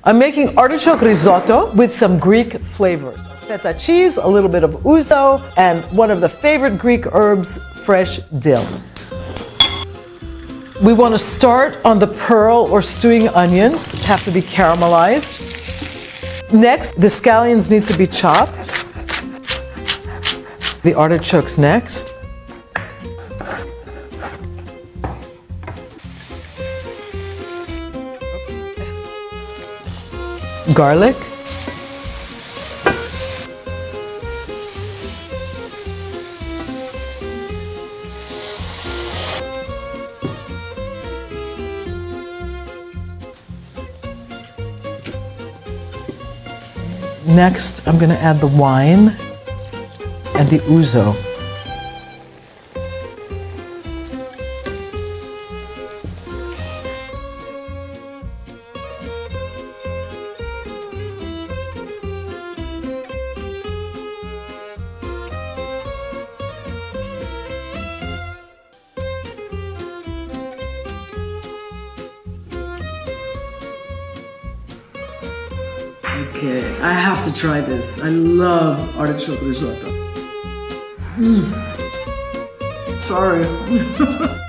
I'm making artichoke risotto with some Greek flavors. Feta cheese, a little bit of ouzo, and one of the favorite Greek herbs, fresh dill. We want to start on the pearl or stewing onions, have to be caramelized. Next, the scallions need to be chopped. The artichokes next. Garlic. Next, I'm going to add the wine and the ouzo. Okay, I have to try this. I love artichoke risotto. Sorry.